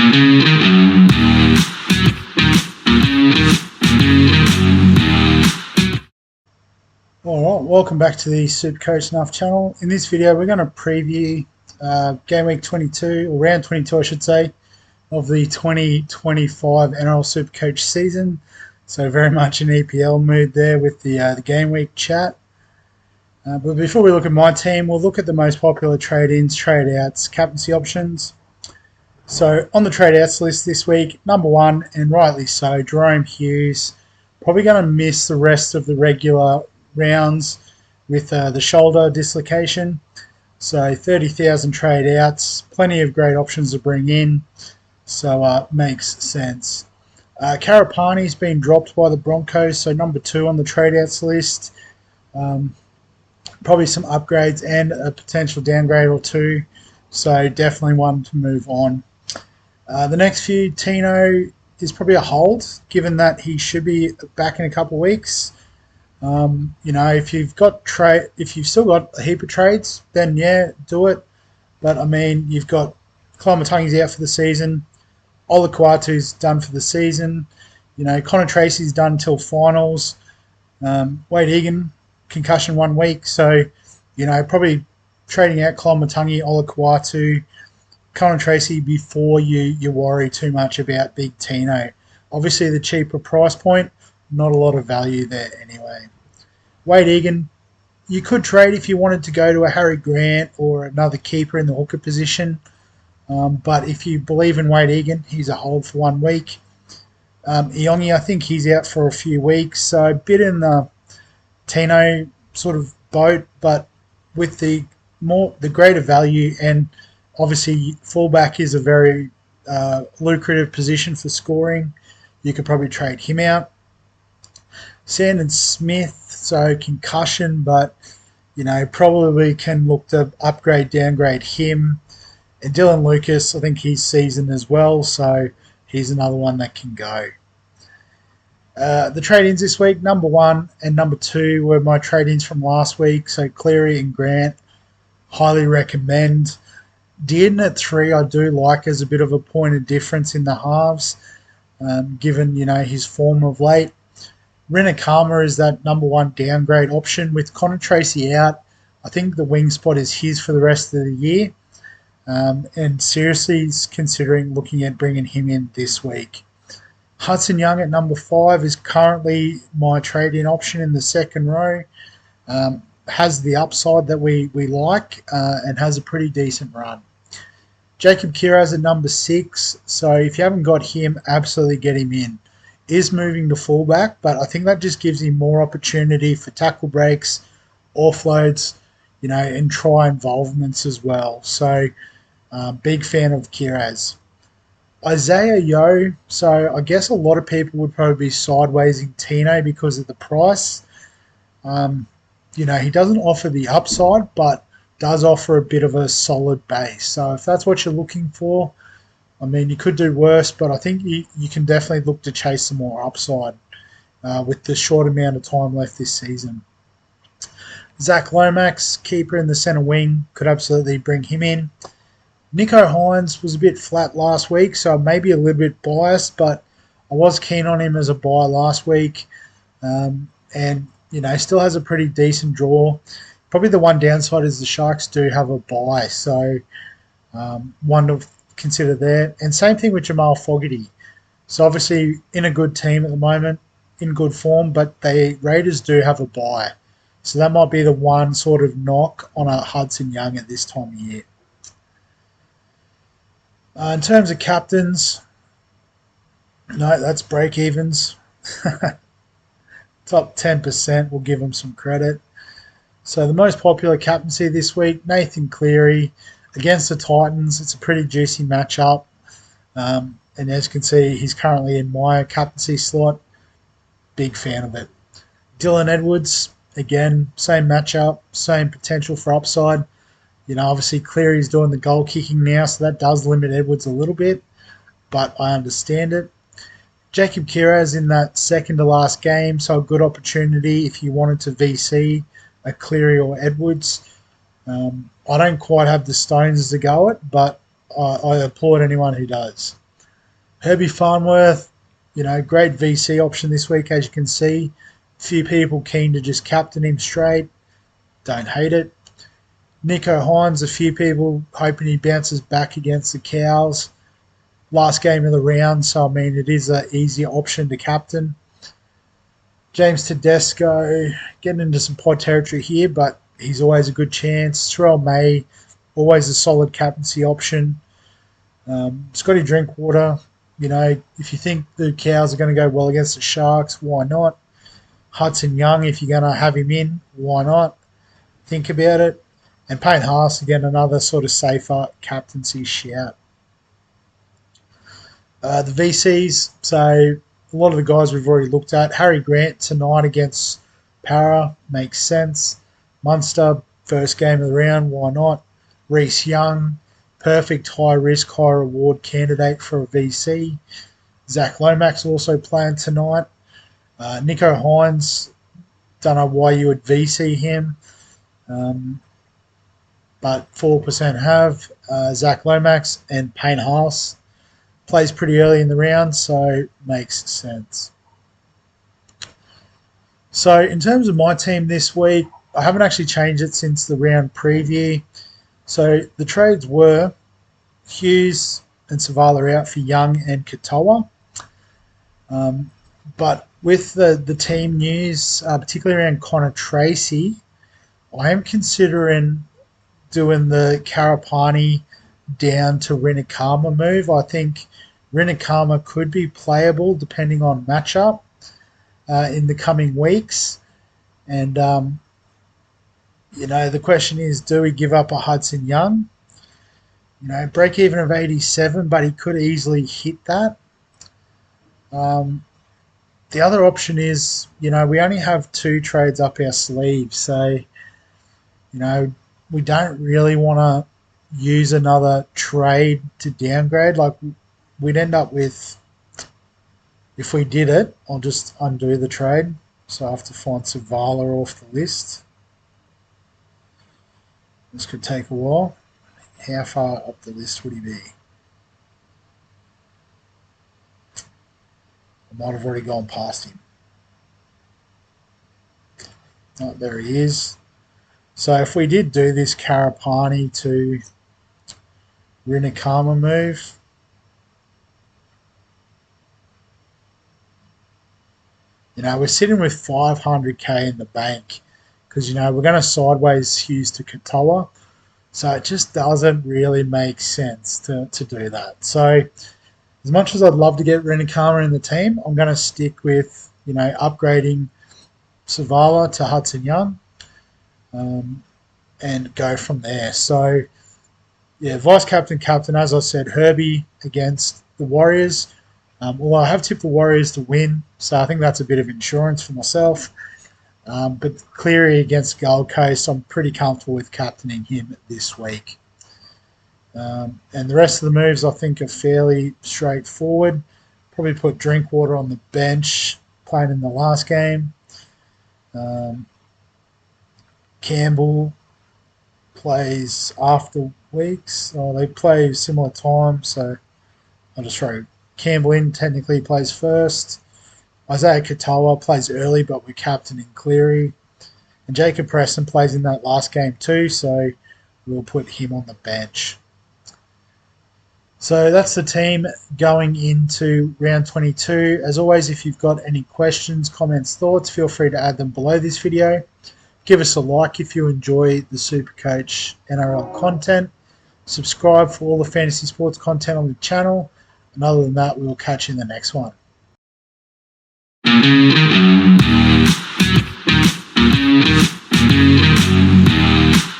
Alright, welcome back to the Supercoach Enough channel. In this video we're going to preview game week 22, or round 22 I should say, of the 2025 NRL Supercoach season. So very much in EPL mood there with the game week chat. But before we look at my team, we'll look at the most popular trade-ins, trade-outs, captaincy options. So on the trade-outs list this week, number one, and rightly so, Jahrome Hughes. Probably going to miss the rest of the regular rounds with the shoulder dislocation. So 30,000 trade-outs, plenty of great options to bring in. So makes sense. Karapani's been dropped by the Broncos, so number two on the trade-outs list. Probably some upgrades and a potential downgrade or two, so definitely one to move on. The next few, Tino is probably a hold, given that he should be back in a couple of weeks. You know, if you've still got a heap of trades, then yeah, do it. But I mean, you've got Klamatangi's out for the season, Olakuatu's done for the season. You know, Connor Tracy's done until finals. Wade Egan, concussion 1 week, so you know, probably trading out Klamatangi, Olakuatu, Connor Tracy before you worry too much about Big Tino. Obviously, the cheaper price point, not a lot of value there anyway. Wade Egan, you could trade if you wanted to go to a Harry Grant or another keeper in the hooker position. But if you believe in Wade Egan, he's a hold for 1 week. Iongi, I think he's out for a few weeks, so a bit in the Tino sort of boat, but with the greater value, and obviously fullback is a very lucrative position for scoring. You could probably trade him out. Sandon Smith, so concussion, but you know, probably can look to upgrade, downgrade him. And Dylan Lucas, I think he's seasoned as well, so he's another one that can go. The trade-ins this week, number one and number two were my trade-ins from last week, so Cleary and Grant, highly recommend. Dearden at 3 I do like as a bit of a point of difference in the halves, given, you know, his form of late. Renakama is that number one downgrade option. With Connor Tracy out, I think the wing spot is his for the rest of the year. And seriously is considering looking at bringing him in this week. Hudson Young at number 5 is currently my trade-in option in the second row. Has the upside that we like and has a pretty decent run. Jacob Kiraz at number 6. So if you haven't got him, absolutely get him in. Is moving to fullback, but I think that just gives him more opportunity for tackle breaks, offloads, you know, and try involvements as well. So big fan of Kiraz. Isaiah Yeo, so I guess a lot of people would probably be sideways in Tino because of the price. You know, he doesn't offer the upside, but does offer a bit of a solid base. So if that's what you're looking for, I mean, you could do worse, but I think you can definitely look to chase some more upside with the short amount of time left this season. Zach Lomax, keeper in the centre wing, could absolutely bring him in. Nico Hines was a bit flat last week, so maybe a little bit biased, but I was keen on him as a buy last week. And, you know, still has a pretty decent draw. Probably the one downside is the Sharks do have a buy, so one to consider there. And same thing with Jamal Fogarty. So obviously in a good team at the moment, in good form, but the Raiders do have a buy. So that might be the one sort of knock on a Hudson Young at this time of year. In terms of captains, no, that's break evens. Top 10%, we'll give them some credit. So the most popular captaincy this week, Nathan Cleary against the Titans. It's a pretty juicy matchup. And as you can see, he's currently in my captaincy slot. Big fan of it. Dylan Edwards, again, same matchup, same potential for upside. You know, obviously Cleary's doing the goal kicking now, so that does limit Edwards a little bit, but I understand it. Jacob Kiraz in that second to last game, so a good opportunity if you wanted to VC a Cleary or Edwards. I don't quite have the stones to go it, but I applaud anyone who does. Herbie Farnworth, great VC option this week, as you can see. Few people keen to just captain him straight. Don't hate it. Nico Hines, a few people hoping he bounces back against the Cows. Last game of the round, so I mean it is an easy option to captain. James Tedesco, getting into some pod territory here, but he's always a good chance. Terrell May, always a solid captaincy option. Scotty Drinkwater, if you think the Cows are going to go well against the Sharks, why not? Hudson Young, if you're going to have him in, why not? Think about it. And Payne Haas, again, another sort of safer captaincy shout. The VCs, so a lot of the guys we've already looked at. Harry Grant tonight against Para makes sense. Munster, first game of the round, why not? Reece Young, perfect high risk, high reward candidate for a VC. Zach Lomax also playing tonight. Nico Hines, don't know why you would VC him, but 4% have. Zach Lomax and Payne Haas plays pretty early in the round, so makes sense. So in terms of my team this week, I haven't actually changed it since the round preview. So the trades were Hughes and Savala out for Young and Katoa. But with the team news, particularly around Connor Tracy, I am considering doing the Karapani down to Rinakama move. I think Rinakama could be playable depending on matchup in the coming weeks. And, the question is, do we give up a Hudson Young? Break even of 87, but he could easily hit that. The other option is, we only have 2 trades up our sleeve. So, we don't really want to use another trade to downgrade. Like, we'd end up with, if we did it, I'll just undo the trade. So I have to find Savala off the list. This could take a while. How far up the list would he be? I might have already gone past him. Oh, there he is. So if we did do this Karapani to Rinakama move, we're sitting with 500k in the bank because, we're going to sideways Hughes to Katoa. So it just doesn't really make sense to do that. So as much as I'd love to get Rinakama in the team, I'm going to stick with, upgrading Savala to Hudson Young and go from there. So, vice captain, as I said, Herbie against the Warriors. Although I have tipped the Warriors to win, so I think that's a bit of insurance for myself. But Cleary against Gold Coast, I'm pretty comfortable with captaining him this week. And the rest of the moves I think are fairly straightforward. Probably put Drinkwater on the bench, playing in the last game. Campbell plays after weeks. They play similar time, so I'll just throw Campbell in. Technically he plays first. Isaiah Katoa plays early, but we're captaining Cleary. And Jacob Preston plays in that last game too, so we'll put him on the bench. So that's the team going into round 22. As always, if you've got any questions, comments, thoughts, feel free to add them below this video. Give us a like if you enjoy the Supercoach NRL content. Subscribe for all the fantasy sports content on the channel. And other than that, we will catch you in the next one.